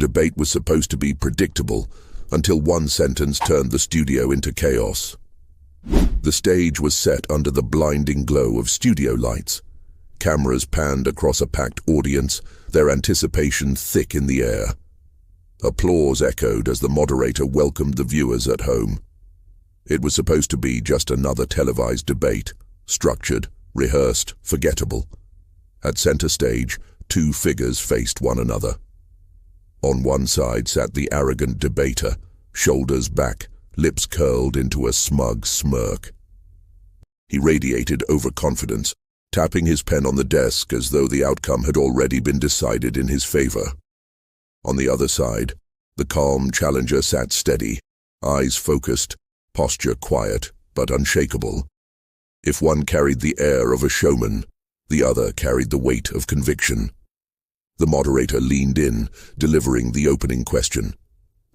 debate was supposed to be predictable, until one sentence turned the studio into chaos. The stage was set under the blinding glow of studio lights. Cameras panned across a packed audience, their anticipation thick in the air. Applause echoed as the moderator welcomed the viewers at home. It was supposed to be just another televised debate, structured, rehearsed, forgettable. At center stage, two figures faced one another. On one side sat the arrogant debater, shoulders back, lips curled into a smug smirk. He radiated overconfidence, tapping his pen on the desk as though the outcome had already been decided in his favor. On the other side, the calm challenger sat steady, eyes focused, posture quiet but unshakable. If one carried the air of a showman, the other carried the weight of conviction. The moderator leaned in, delivering the opening question.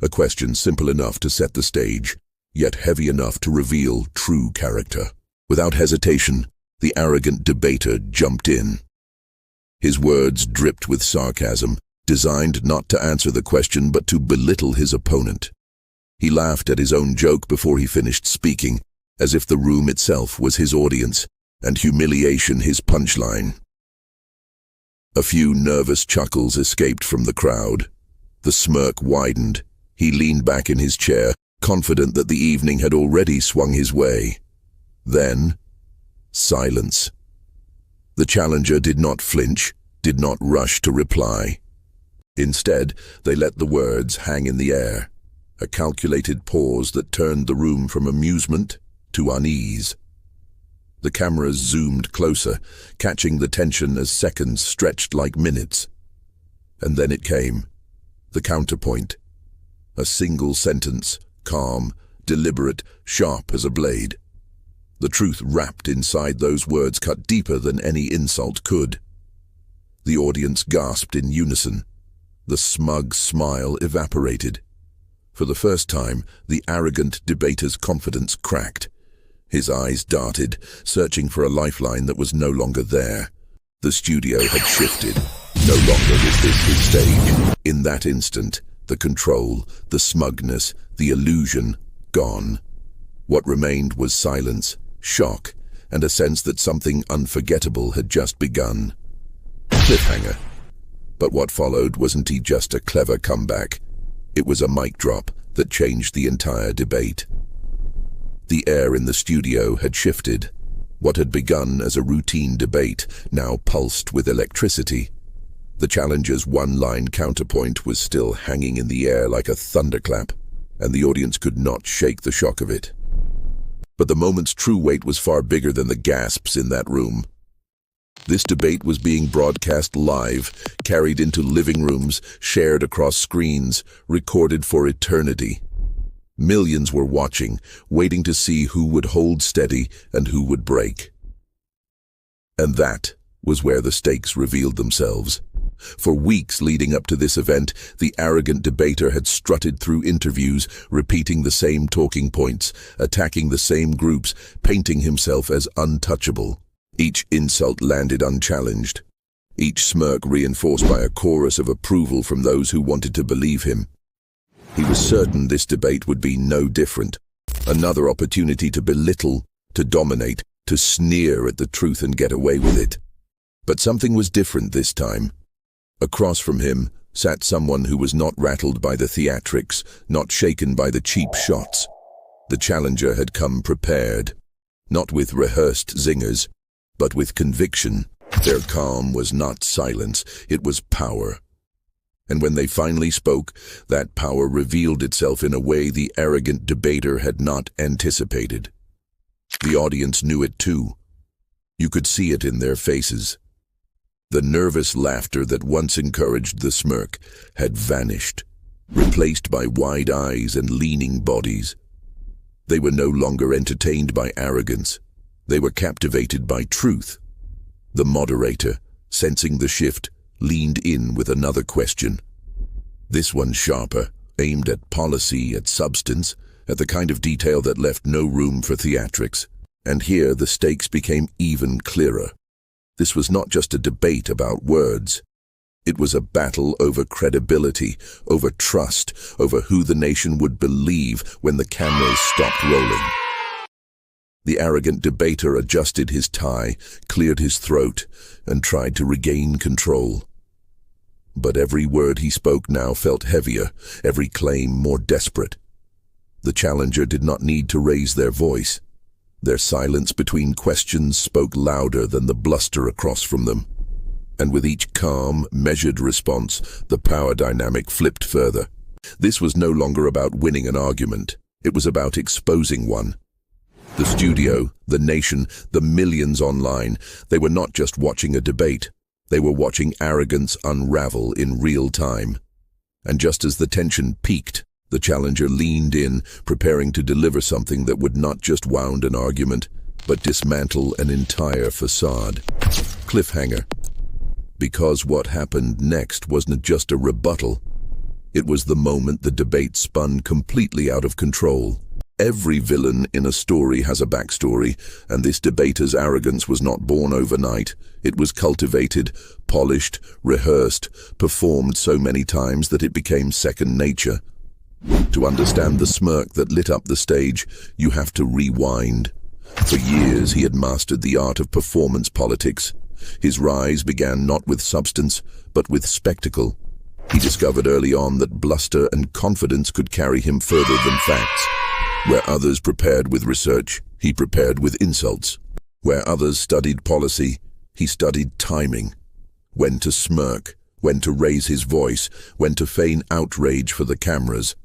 A question simple enough to set the stage, yet heavy enough to reveal true character. Without hesitation, the arrogant debater jumped in. His words dripped with sarcasm, designed not to answer the question but to belittle his opponent. He laughed at his own joke before he finished speaking, as if the room itself was his audience, and humiliation his punchline. A few nervous chuckles escaped from the crowd. The smirk widened. He leaned back in his chair, confident that the evening had already swung his way. Then, silence. The challenger did not flinch, did not rush to reply. Instead, they let the words hang in the air, a calculated pause that turned the room from amusement to unease. The cameras zoomed closer, catching the tension as seconds stretched like minutes. And then it came, the counterpoint. A single sentence, calm, deliberate, sharp as a blade. The truth wrapped inside those words cut deeper than any insult could. The audience gasped in unison. The smug smile evaporated. For the first time, the arrogant debater's confidence cracked. His eyes darted, searching for a lifeline that was no longer there. The studio had shifted. No longer was this his stage. In that instant, the control, the smugness, the illusion, gone. What remained was silence, shock, and a sense that something unforgettable had just begun. Cliffhanger. But what followed wasn't just a clever comeback. It was a mic drop that changed the entire debate. The air in the studio had shifted. What had begun as a routine debate now pulsed with electricity. The challenger's one-line counterpoint was still hanging in the air like a thunderclap, and the audience could not shake the shock of it. But the moment's true weight was far bigger than the gasps in that room. This debate was being broadcast live, carried into living rooms, shared across screens, recorded for eternity. Millions were watching, waiting to see who would hold steady and who would break. And that was where the stakes revealed themselves. For weeks leading up to this event, the arrogant debater had strutted through interviews, repeating the same talking points, attacking the same groups, painting himself as untouchable. Each insult landed unchallenged. Each smirk reinforced by a chorus of approval from those who wanted to believe him. He was certain this debate would be no different. Another opportunity to belittle, to dominate, to sneer at the truth and get away with it. But something was different this time. Across from him sat someone who was not rattled by the theatrics, not shaken by the cheap shots. The challenger had come prepared, not with rehearsed zingers, but with conviction. Their calm was not silence, it was power. And when they finally spoke, that power revealed itself in a way the arrogant debater had not anticipated. The audience knew it too. You could see it in their faces. The nervous laughter that once encouraged the smirk had vanished, replaced by wide eyes and leaning bodies. They were no longer entertained by arrogance. They were captivated by truth. The moderator, sensing the shift, leaned in with another question. This one sharper, aimed at policy, at substance, at the kind of detail that left no room for theatrics. And here the stakes became even clearer. This was not just a debate about words. It was a battle over credibility, over trust, over who the nation would believe when the cameras stopped rolling. The arrogant debater adjusted his tie, cleared his throat, and tried to regain control. But every word he spoke now felt heavier, every claim more desperate. The challenger did not need to raise their voice. Their silence between questions spoke louder than the bluster across from them. And with each calm, measured response, the power dynamic flipped further. This was no longer about winning an argument. It was about exposing one. The studio, the nation, the millions online, they were not just watching a debate. They were watching arrogance unravel in real time. And just as the tension peaked, the challenger leaned in, preparing to deliver something that would not just wound an argument, but dismantle an entire facade. Cliffhanger. Because what happened next wasn't just a rebuttal. It was the moment the debate spun completely out of control. Every villain in a story has a backstory, and this debater's arrogance was not born overnight. It was cultivated, polished, rehearsed, performed so many times that it became second nature. To understand the smirk that lit up the stage, you have to rewind. For years he had mastered the art of performance politics. His rise began not with substance, but with spectacle. He discovered early on that bluster and confidence could carry him further than facts. Where others prepared with research, he prepared with insults. Where others studied policy, he studied timing. When to smirk, when to raise his voice, when to feign outrage for the cameras.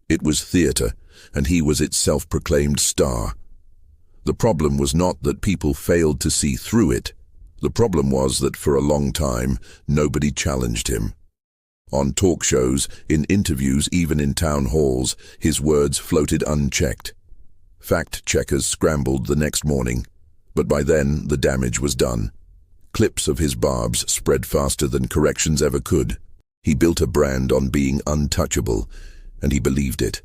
It was theater, and he was its self-proclaimed star. The problem was not that people failed to see through it. The problem was that for a long time, nobody challenged him. On talk shows, in interviews, even in town halls, his words floated unchecked. Fact-checkers scrambled the next morning, but by then the damage was done. Clips of his barbs spread faster than corrections ever could. He built a brand on being untouchable, and he believed it.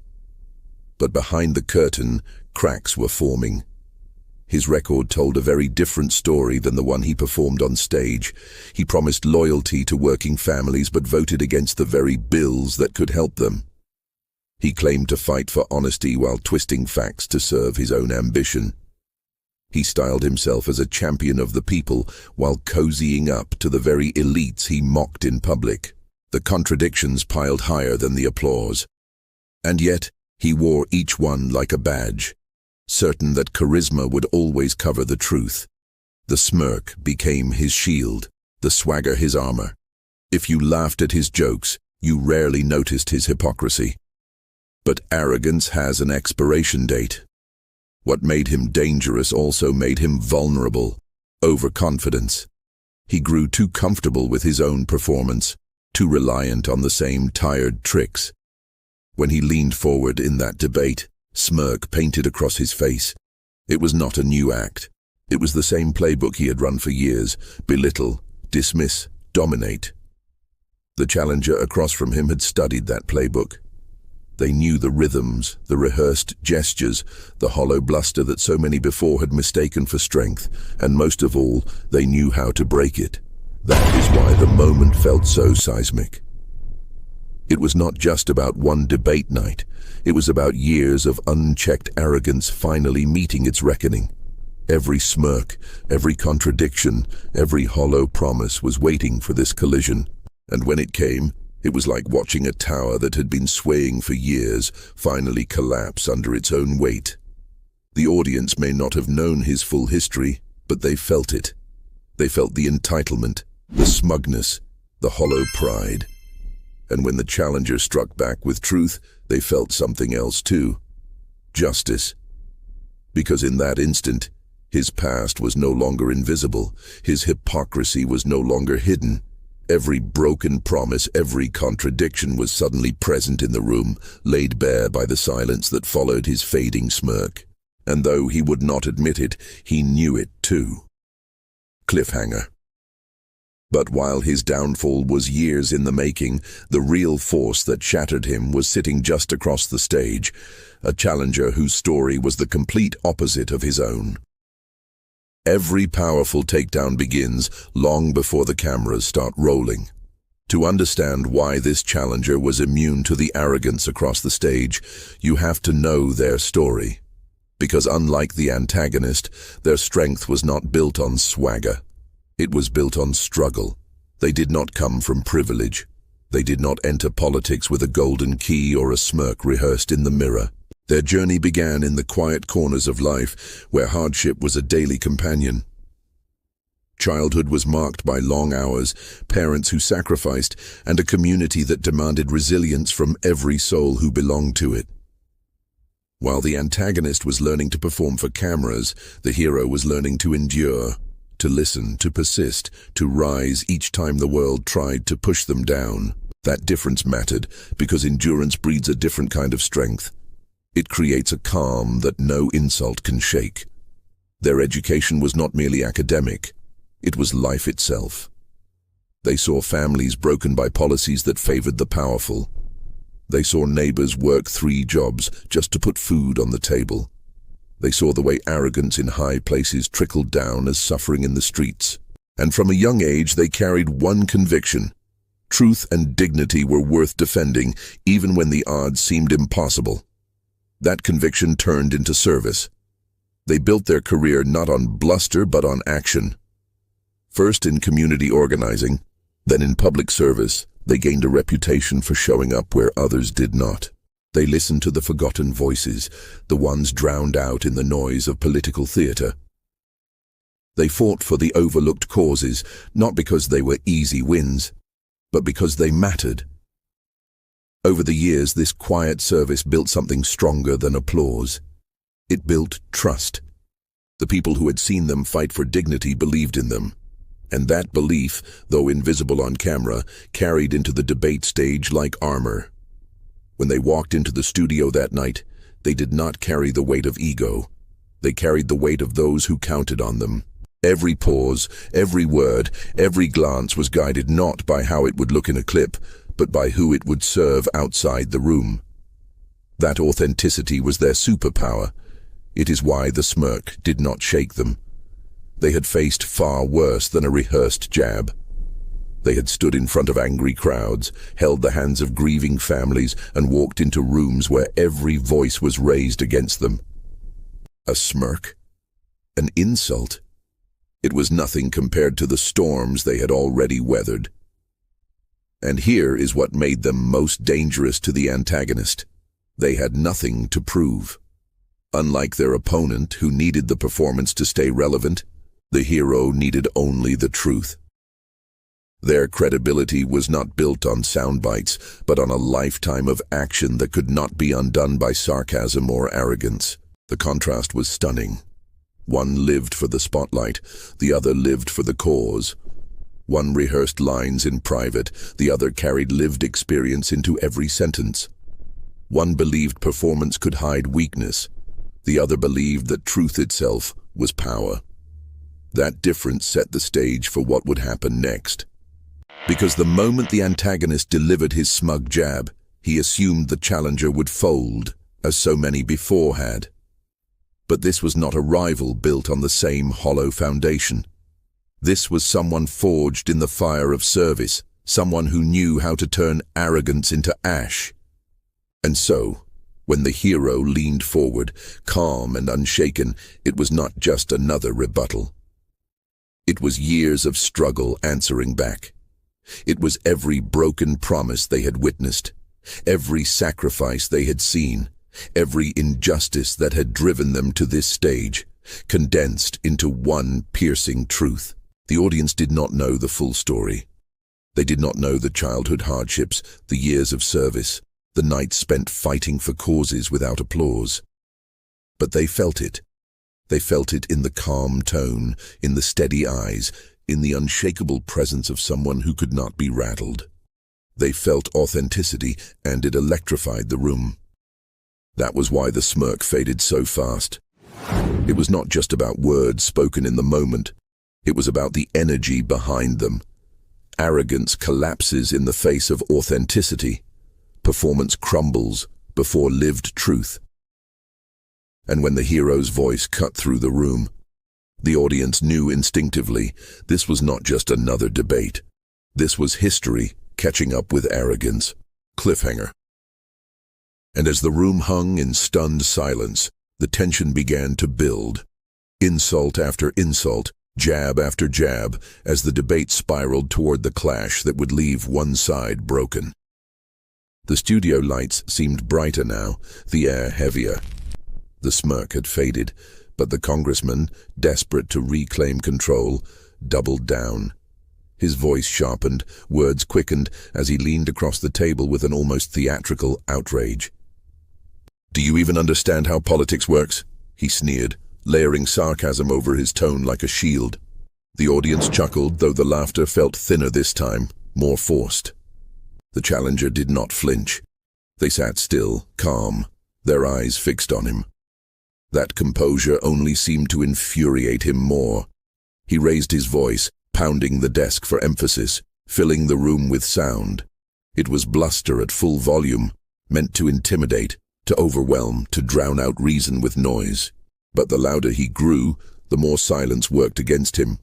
But behind the curtain, cracks were forming. His record told a very different story than the one he performed on stage. He promised loyalty to working families but voted against the very bills that could help them. He claimed to fight for honesty while twisting facts to serve his own ambition. He styled himself as a champion of the people while cozying up to the very elites he mocked in public. The contradictions piled higher than the applause. And yet, he wore each one like a badge, certain that charisma would always cover the truth. The smirk became his shield, the swagger his armor. If you laughed at his jokes, you rarely noticed his hypocrisy. But arrogance has an expiration date. What made him dangerous also made him vulnerable. Overconfidence. He grew too comfortable with his own performance, too reliant on the same tired tricks. When he leaned forward in that debate, smirk painted across his face. It was not a new act. It was the same playbook he had run for years: belittle, dismiss, dominate. The challenger across from him had studied that playbook. They knew the rhythms, the rehearsed gestures, the hollow bluster that so many before had mistaken for strength, and most of all, they knew how to break it. That is why the moment felt so seismic. It was not just about one debate night. It was about years of unchecked arrogance finally meeting its reckoning. Every smirk, every contradiction, every hollow promise was waiting for this collision. And when it came, it was like watching a tower that had been swaying for years finally collapse under its own weight. The audience may not have known his full history, but they felt it. They felt the entitlement, the smugness, the hollow pride. And when the challenger struck back with truth, they felt something else too: justice. Because in that instant, his past was no longer invisible, his hypocrisy was no longer hidden. Every broken promise, every contradiction was suddenly present in the room, laid bare by the silence that followed his fading smirk. And though he would not admit it, he knew it too. Cliffhanger. But while his downfall was years in the making, the real force that shattered him was sitting just across the stage, a challenger whose story was the complete opposite of his own. Every powerful takedown begins long before the cameras start rolling. To understand why this challenger was immune to the arrogance across the stage, you have to know their story. Because unlike the antagonist, their strength was not built on swagger. It was built on struggle. They did not come from privilege. They did not enter politics with a golden key or a smirk rehearsed in the mirror. Their journey began in the quiet corners of life, where hardship was a daily companion. Childhood was marked by long hours, parents who sacrificed, and a community that demanded resilience from every soul who belonged to it. While the antagonist was learning to perform for cameras, the hero was learning to endure, to listen, to persist, to rise each time the world tried to push them down. That difference mattered, because endurance breeds a different kind of strength. It creates a calm that no insult can shake. Their education was not merely academic. It was life itself. They saw families broken by policies that favored the powerful. They saw neighbors work 3 jobs just to put food on the table. They saw the way arrogance in high places trickled down as suffering in the streets. And from a young age they carried one conviction: truth and dignity were worth defending, even when the odds seemed impossible. That conviction turned into service. They built their career not on bluster but on action. First in community organizing, then in public service, they gained a reputation for showing up where others did not. They listened to the forgotten voices, the ones drowned out in the noise of political theater. They fought for the overlooked causes, not because they were easy wins, but because they mattered. Over the years, this quiet service built something stronger than applause. It built trust. The people who had seen them fight for dignity believed in them. And that belief, though invisible on camera, carried into the debate stage like armor. When they walked into the studio that night, they did not carry the weight of ego. They carried the weight of those who counted on them. Every pause, every word, every glance was guided not by how it would look in a clip, but by who it would serve outside the room. That authenticity was their superpower. It is why the smirk did not shake them. They had faced far worse than a rehearsed jab. They had stood in front of angry crowds, held the hands of grieving families, and walked into rooms where every voice was raised against them. A smirk? An insult? It was nothing compared to the storms they had already weathered. And here is what made them most dangerous to the antagonist. They had nothing to prove. Unlike their opponent, who needed the performance to stay relevant, the hero needed only the truth. Their credibility was not built on sound bites, but on a lifetime of action that could not be undone by sarcasm or arrogance. The contrast was stunning. One lived for the spotlight, the other lived for the cause. One rehearsed lines in private, the other carried lived experience into every sentence. One believed performance could hide weakness, the other believed that truth itself was power. That difference set the stage for what would happen next. Because the moment the antagonist delivered his smug jab, he assumed the challenger would fold, as so many before had. But this was not a rival built on the same hollow foundation. This was someone forged in the fire of service, someone who knew how to turn arrogance into ash. And so, when the hero leaned forward, calm and unshaken, it was not just another rebuttal. It was years of struggle answering back. It was every broken promise they had witnessed, every sacrifice they had seen, every injustice that had driven them to this stage, condensed into one piercing truth. The audience did not know the full story. They did not know the childhood hardships, the years of service, the nights spent fighting for causes without applause. But they felt it. They felt it in the calm tone, in the steady eyes, in the unshakable presence of someone who could not be rattled. They felt authenticity, and it electrified the room. That was why the smirk faded so fast. It was not just about words spoken in the moment. It was about the energy behind them. Arrogance collapses in the face of authenticity. Performance crumbles before lived truth. And when the hero's voice cut through the room, the audience knew instinctively this was not just another debate. This was history, catching up with Arrogance. Cliffhanger. And as the room hung in stunned silence, the tension began to build. Insult after insult, jab after jab, as the debate spiraled toward the clash that would leave one side broken. The studio lights seemed brighter now, the air heavier. The smirk had faded, but the congressman, desperate to reclaim control, doubled down. His voice sharpened, words quickened as he leaned across the table with an almost theatrical outrage. "Do you even understand how politics works?" he sneered, layering sarcasm over his tone like a shield. The audience chuckled, though the laughter felt thinner this time, more forced. The challenger did not flinch. They sat still, calm, their eyes fixed on him. That composure only seemed to infuriate him more. He raised his voice, pounding the desk for emphasis, filling the room with sound. It was bluster at full volume, meant to intimidate, to overwhelm, to drown out reason with noise. But the louder he grew, the more silence worked against him.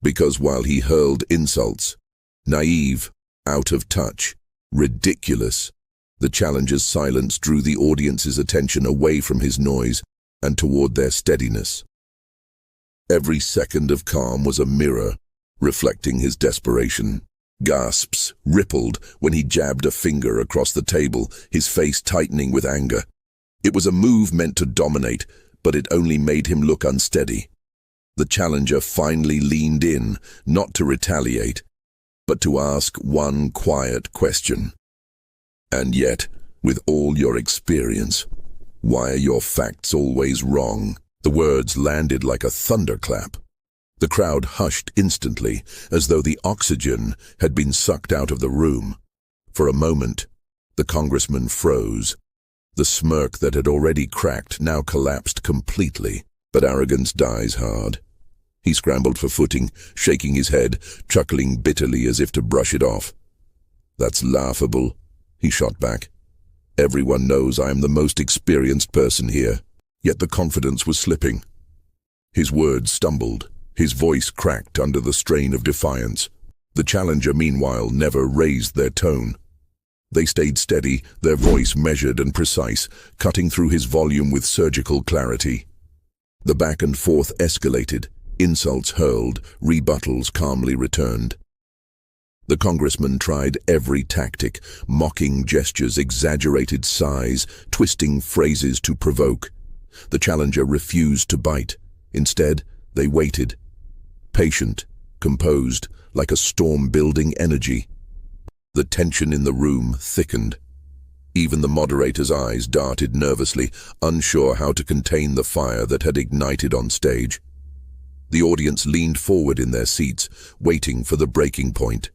Because while he hurled insults, naive, out of touch, ridiculous, the challenger's silence drew the audience's attention away from his noise and toward their steadiness. Every second of calm was a mirror, reflecting his desperation. Gasps rippled when he jabbed a finger across the table, his face tightening with anger. It was a move meant to dominate, but it only made him look unsteady. The challenger finally leaned in, not to retaliate, but to ask one quiet question. "And yet, with all your experience, why are your facts always wrong?" The words landed like a thunderclap. The crowd hushed instantly, as though the oxygen had been sucked out of the room. For a moment, the congressman froze. The smirk that had already cracked now collapsed completely, but Arrogance dies hard. He scrambled for footing, shaking his head, chuckling bitterly as if to brush it off. "That's laughable," he shot back. "Everyone knows I am the most experienced person here." Yet the confidence was slipping. His words stumbled, his voice cracked under the strain of defiance. The challenger, meanwhile, never raised their tone. They stayed steady, their voice measured and precise, cutting through his volume with surgical clarity. The back and forth escalated, insults hurled, rebuttals calmly returned. The congressman tried every tactic, mocking gestures, exaggerated sighs, twisting phrases to provoke. The challenger refused to bite. Instead, they waited. Patient, composed, like a storm-building energy. The tension in the room thickened. Even the moderator's eyes darted nervously, unsure how to contain the fire that had ignited on stage. The audience leaned forward in their seats, waiting for the breaking point.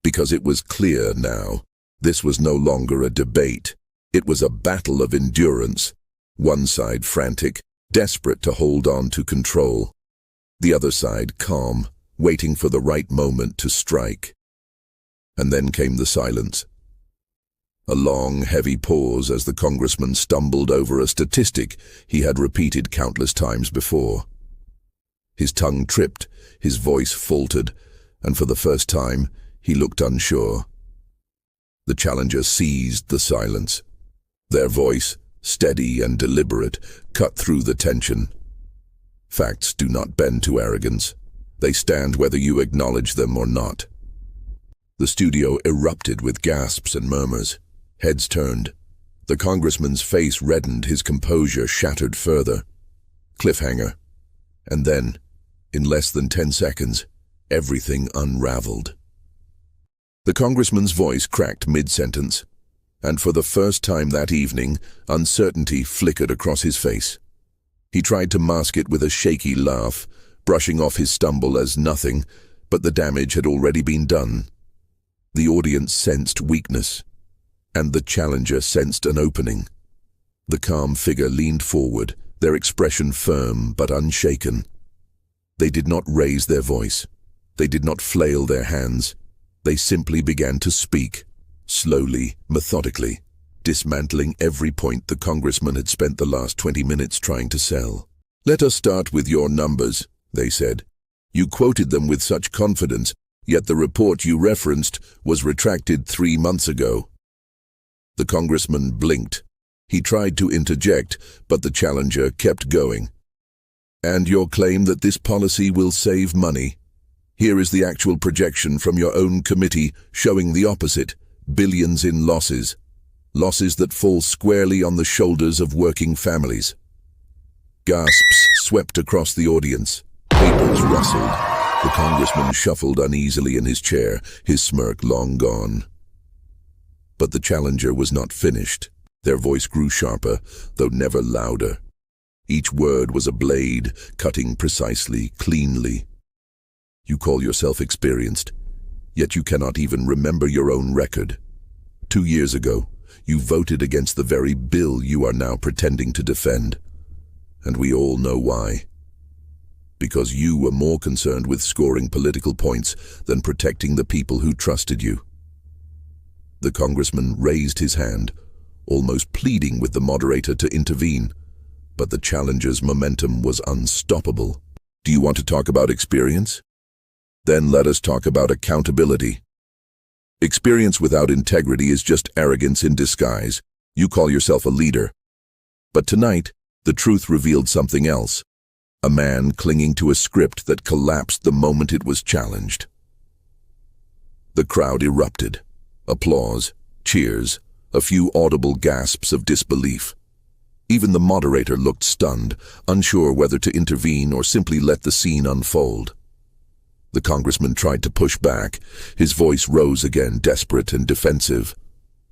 Because it was clear now, this was no longer a debate. It was a battle of endurance. One side frantic, desperate to hold on to control. The other side calm, waiting for the right moment to strike. And then came the silence. A long, heavy pause as the congressman stumbled over a statistic he had repeated countless times before. His tongue tripped, his voice faltered, and for the first time, he looked unsure. The challenger seized the silence. Their voice, steady and deliberate, cut through the tension. "Facts do not bend to arrogance. They stand whether you acknowledge them or not." The studio erupted with gasps and murmurs. Heads turned. The congressman's face reddened, his composure shattered further. Cliffhanger. And then, in less than 10 seconds, everything unraveled. The congressman's voice cracked mid-sentence, and for the first time that evening, uncertainty flickered across his face. He tried to mask it with a shaky laugh, brushing off his stumble as nothing, but the damage had already been done. The audience sensed weakness, and the challenger sensed an opening. The calm figure leaned forward, their expression firm but unshaken. They did not raise their voice. They did not flail their hands. They simply began to speak, slowly, methodically, dismantling every point the congressman had spent the last 20 minutes trying to sell. "Let us start with your numbers," they said. "You quoted them with such confidence, Yet the report you referenced was retracted 3 months ago. The congressman blinked. He tried to interject, but the challenger kept going. And your claim that this policy will save money? Here is the actual projection from your own committee showing the opposite, billions in losses. Losses that fall squarely on the shoulders of working families. Gasps swept across the audience. Papers rustled. The congressman shuffled uneasily in his chair, his smirk long gone. But the challenger was not finished. Their voice grew sharper, though never louder. Each word was a blade, cutting precisely, cleanly. You call yourself experienced, yet you cannot even remember your own record. 2 years ago, you voted against the very bill you are now pretending to defend. And we all know why. Because you were more concerned with scoring political points than protecting the people who trusted you. The congressman raised his hand, almost pleading with the moderator to intervene, but the challenger's momentum was unstoppable. Do you want to talk about experience? Then let us talk about accountability. Experience without integrity is just arrogance in disguise. You call yourself a leader. But tonight, the truth revealed something else. A man clinging to a script that collapsed the moment it was challenged. The crowd erupted. Applause, cheers, a few audible gasps of disbelief. Even the moderator looked stunned, unsure whether to intervene or simply let the scene unfold. The congressman tried to push back. His voice rose again, desperate and defensive.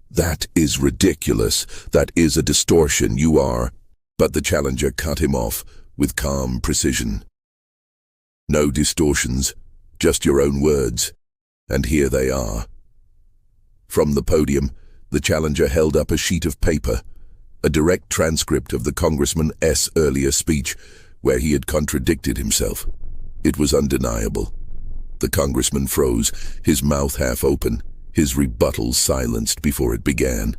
That is ridiculous. That is a distortion. You are. But the challenger cut him off with calm precision. No distortions, just your own words. And here they are. From the podium, the challenger held up a sheet of paper, a direct transcript of the congressman's earlier speech, where he had contradicted himself. It was undeniable. The congressman froze, his mouth half open, his rebuttal silenced before it began.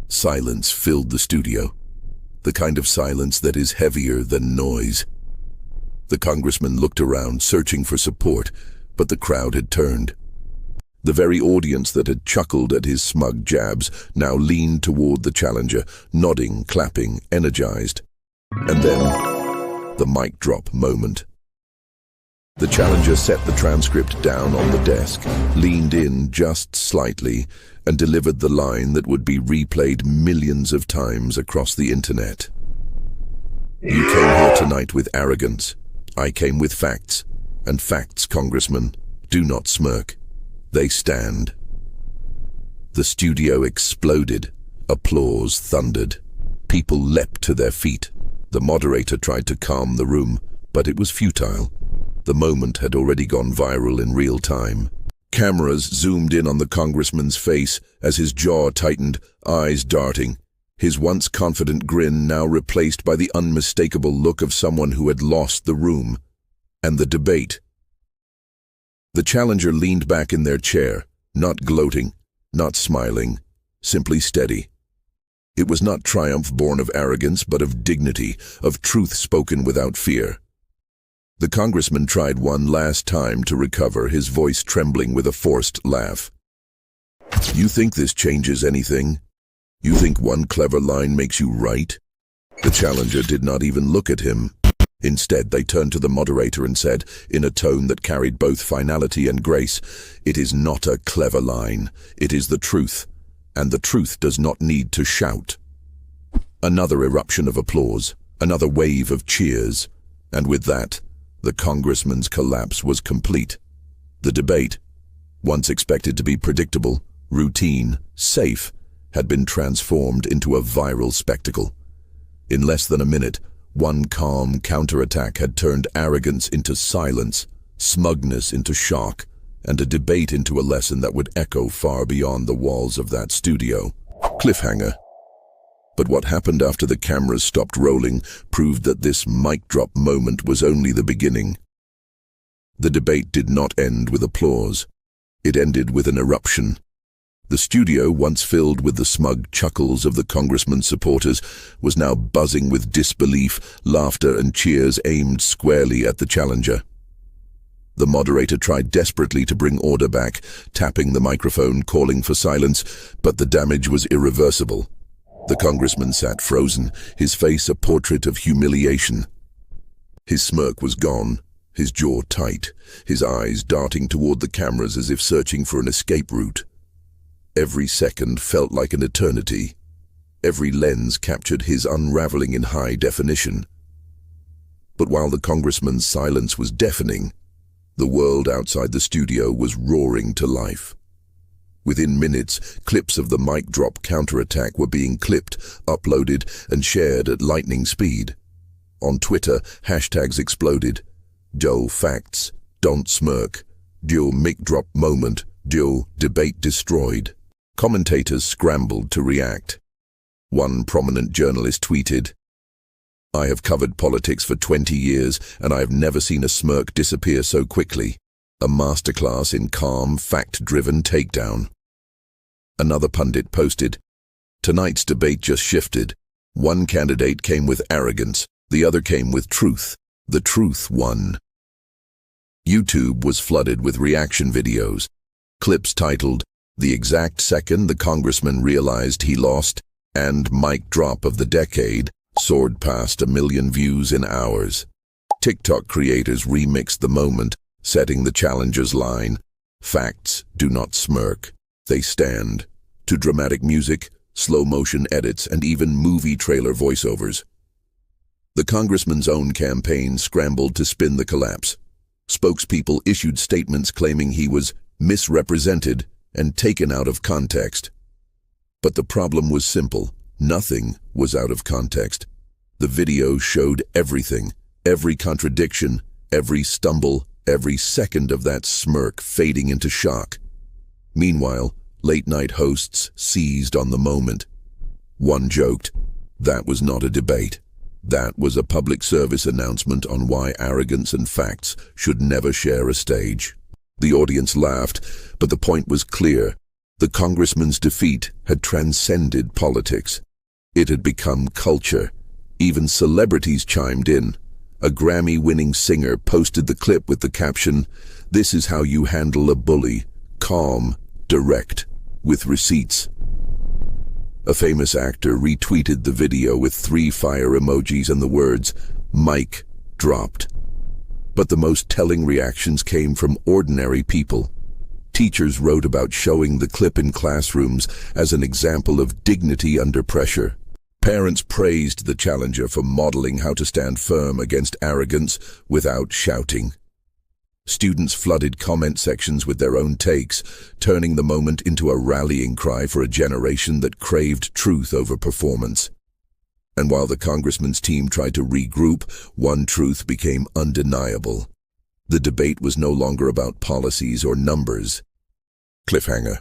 Silence filled the studio, the kind of silence that is heavier than noise. The congressman looked around, searching for support, but the crowd had turned. The very audience that had chuckled at his smug jabs now leaned toward the challenger, nodding, clapping, energized. And then, the mic drop moment. The challenger set the transcript down on the desk, leaned in just slightly, and delivered the line that would be replayed millions of times across the internet. You came here tonight with arrogance. I came with facts. And facts, Congressman, do not smirk. They stand. The studio exploded. Applause thundered. People leapt to their feet. The moderator tried to calm the room, but it was futile. The moment had already gone viral in real time. Cameras zoomed in on the congressman's face as his jaw tightened, eyes darting. His once confident grin now replaced by the unmistakable look of someone who had lost the room. And the debate. The challenger leaned back in their chair, not gloating, not smiling, simply steady. It was not triumph born of arrogance, but of dignity, of truth spoken without fear. The congressman tried one last time to recover, his voice trembling with a forced laugh. You think this changes anything? You think one clever line makes you right? The challenger did not even look at him. Instead, they turned to the moderator and said, in a tone that carried both finality and grace, "It is not a clever line. It is the truth, and the truth does not need to shout." Another eruption of applause, another wave of cheers, and with that, the congressman's collapse was complete. The debate, once expected to be predictable, routine, safe, had been transformed into a viral spectacle. In less than a minute, one calm counterattack had turned arrogance into silence, smugness into shock, and a debate into a lesson that would echo far beyond the walls of that studio. Cliffhanger. But what happened after the cameras stopped rolling proved that this mic drop moment was only the beginning. The debate did not end with applause. It ended with an eruption. The studio, once filled with the smug chuckles of the congressman's supporters, was now buzzing with disbelief, laughter, and cheers aimed squarely at the challenger. The moderator tried desperately to bring order back, tapping the microphone, calling for silence, but the damage was irreversible. The congressman sat frozen, his face a portrait of humiliation. His smirk was gone, his jaw tight, his eyes darting toward the cameras as if searching for an escape route. Every second felt like an eternity. Every lens captured his unraveling in high definition. But while the congressman's silence was deafening, the world outside the studio was roaring to life. Within minutes, clips of the mic drop counterattack were being clipped, uploaded, and shared at lightning speed. On Twitter, hashtags exploded. Joe facts, don't smirk, Joe mic drop moment, Joe debate destroyed. Commentators scrambled to react. One prominent journalist tweeted, "I have covered politics for 20 years and I have never seen a smirk disappear so quickly. A masterclass in calm, fact-driven takedown." Another pundit posted, "Tonight's debate just shifted. One candidate came with arrogance, the other came with truth. The truth won." YouTube was flooded with reaction videos. Clips titled, "The exact second the congressman realized he lost," and "Mic drop of the decade," soared past 1 million views in hours. TikTok creators remixed the moment, setting the challenger's line, "Facts do not smirk, they stand," to dramatic music, slow-motion edits, and even movie trailer voiceovers. The congressman's own campaign scrambled to spin the collapse. Spokespeople issued statements claiming he was misrepresented and taken out of context. But the problem was simple. Nothing was out of context. The video showed everything, every contradiction, every stumble, every second of that smirk fading into shock. Meanwhile, late-night hosts seized on the moment. One joked, "That was not a debate. That was a public service announcement on why arrogance and facts should never share a stage." The audience laughed, but the point was clear. The congressman's defeat had transcended politics. It had become culture. Even celebrities chimed in. A Grammy-winning singer posted the clip with the caption, "This is how you handle a bully. Calm, direct, with receipts." A famous actor retweeted the video with 3 fire emojis and the words, "Mic dropped." But the most telling reactions came from ordinary people. Teachers wrote about showing the clip in classrooms as an example of dignity under pressure. Parents praised the challenger for modeling how to stand firm against arrogance without shouting. Students flooded comment sections with their own takes, turning the moment into a rallying cry for a generation that craved truth over performance. And while the congressman's team tried to regroup, one truth became undeniable. The debate was no longer about policies or numbers. Cliffhanger.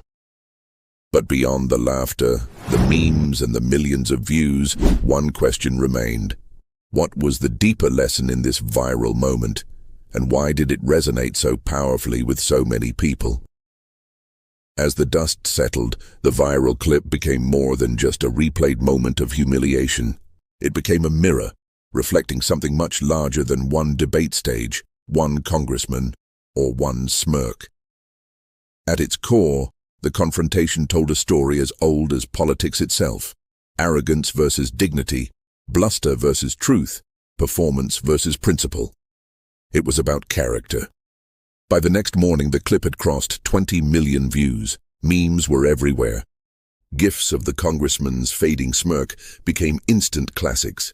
But beyond the laughter, the memes, and the millions of views, one question remained. What was the deeper lesson in this viral moment? And why did it resonate so powerfully with so many people? As the dust settled, the viral clip became more than just a replayed moment of humiliation. It became a mirror, reflecting something much larger than one debate stage, one congressman, or one smirk. At its core, the confrontation told a story as old as politics itself. Arrogance versus dignity, bluster versus truth, performance versus principle. It was about character. By the next morning, the clip had crossed 20 million views. Memes were everywhere. GIFs of the congressman's fading smirk became instant classics.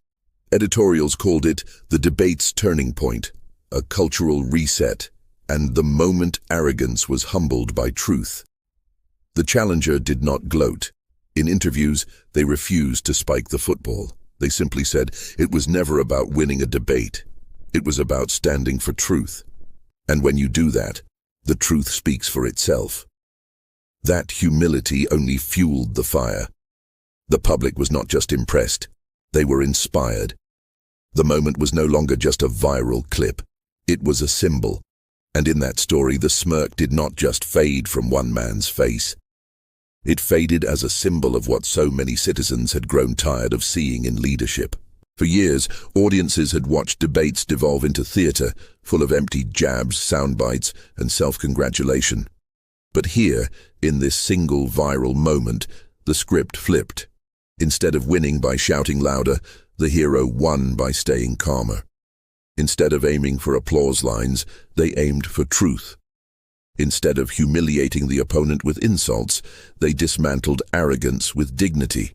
Editorials called it the debate's turning point, a cultural reset, and the moment arrogance was humbled by truth. The challenger did not gloat. In interviews, they refused to spike the football. They simply said it was never about winning a debate. It was about standing for truth. And when you do that, the truth speaks for itself. That humility only fueled the fire. The public was not just impressed, they were inspired. The moment was no longer just a viral clip. It was a symbol. And in that story, the smirk did not just fade from one man's face. It faded as a symbol of what so many citizens had grown tired of seeing in leadership. For years, audiences had watched debates devolve into theater, full of empty jabs, soundbites, and self-congratulation. But here, in this single viral moment, the script flipped. Instead of winning by shouting louder, the hero won by staying calmer. Instead of aiming for applause lines, they aimed for truth. Instead of humiliating the opponent with insults, they dismantled arrogance with dignity.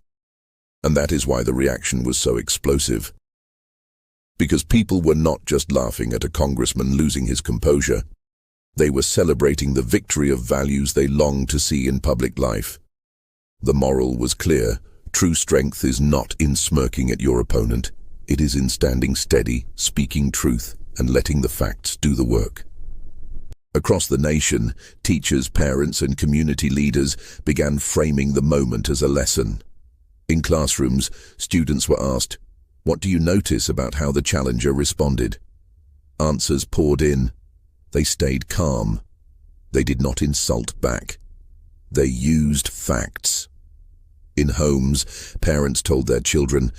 And that is why the reaction was so explosive. Because people were not just laughing at a congressman losing his composure. They were celebrating the victory of values they longed to see in public life. The moral was clear. True strength is not in smirking at your opponent. It is in standing steady, speaking truth, and letting the facts do the work. Across the nation, teachers, parents, and community leaders began framing the moment as a lesson. In classrooms, students were asked, "What do you notice about how the challenger responded?" Answers poured in. They stayed calm. They did not insult back. They used facts. In homes, parents told their children,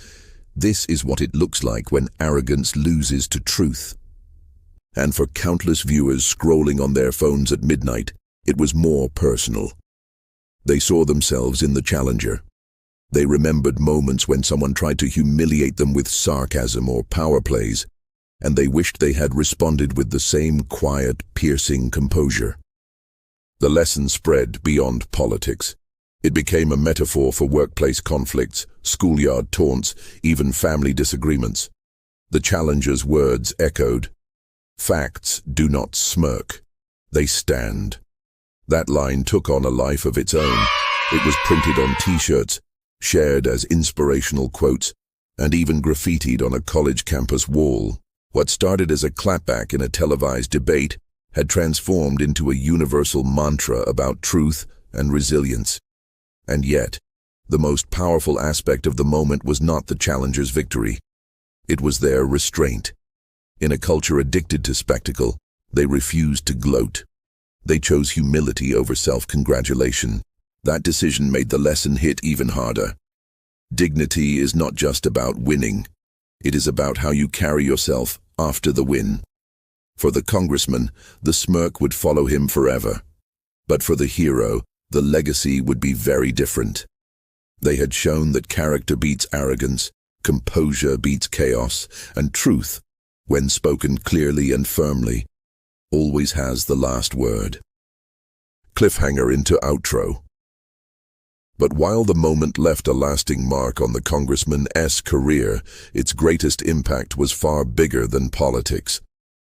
"This is what it looks like when arrogance loses to truth." And for countless viewers scrolling on their phones at midnight, it was more personal. They saw themselves in the challenger. They remembered moments when someone tried to humiliate them with sarcasm or power plays, and they wished they had responded with the same quiet, piercing composure. The lesson spread beyond politics. It became a metaphor for workplace conflicts, schoolyard taunts, even family disagreements. The challenger's words echoed, "Facts do not smirk, they stand." That line took on a life of its own. It was printed on t-shirts, shared as inspirational quotes, and even graffitied on a college campus wall. What started as a clapback in a televised debate had transformed into a universal mantra about truth and resilience. And yet, the most powerful aspect of the moment was not the challenger's victory. It was their restraint. In a culture addicted to spectacle, they refused to gloat. They chose humility over self-congratulation. That decision made the lesson hit even harder. Dignity is not just about winning. It is about how you carry yourself after the win. For the congressman, the smirk would follow him forever. But for the hero, the legacy would be very different. They had shown that character beats arrogance, composure beats chaos, and truth, when spoken clearly and firmly, always has the last word. Cliffhanger into outro. But while the moment left a lasting mark on the congressman's career, its greatest impact was far bigger than politics.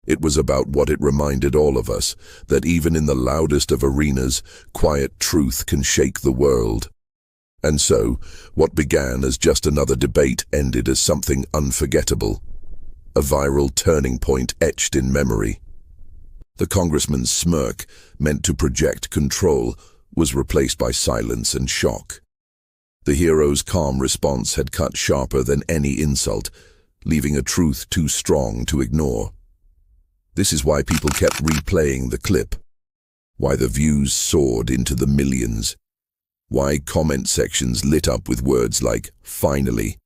It was about what it reminded all of us, that even in the loudest of arenas, quiet truth can shake the world. And so, what began as just another debate ended as something unforgettable. A viral turning point etched in memory. The congressman's smirk, meant to project control, was replaced by silence and shock. The hero's calm response had cut sharper than any insult, leaving a truth too strong to ignore. This is why people kept replaying the clip, why the views soared into the millions, why comment sections lit up with words like, "Finally,"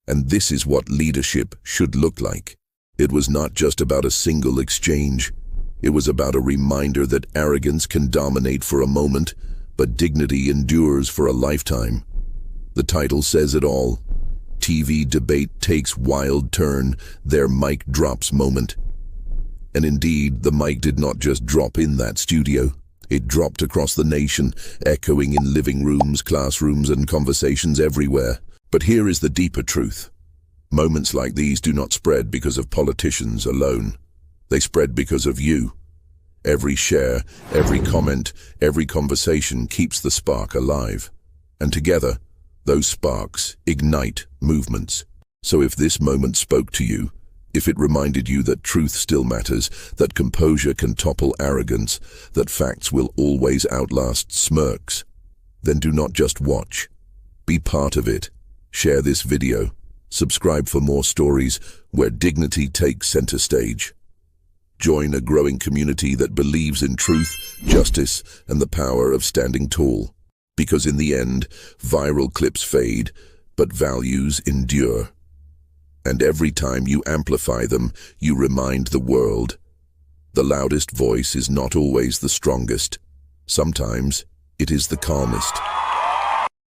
and "This is what leadership should look like." It was not just about a single exchange. It was about a reminder that arrogance can dominate for a moment, but dignity endures for a lifetime. The title says it all. TV debate takes wild turn, their mic drops moment. And indeed, the mic did not just drop in that studio. It dropped across the nation, echoing in living rooms, classrooms, and conversations everywhere. But here is the deeper truth. Moments like these do not spread because of politicians alone. They spread because of you. Every share, every comment, every conversation keeps the spark alive. And together, those sparks ignite movements. So if this moment spoke to you, if it reminded you that truth still matters, that composure can topple arrogance, that facts will always outlast smirks, then do not just watch. Be part of it. Share this video. Subscribe for more stories where dignity takes center stage. Join a growing community that believes in truth, justice, and the power of standing tall. Because in the end, viral clips fade, but values endure. And every time you amplify them, you remind the world. The loudest voice is not always the strongest. Sometimes it is the calmest.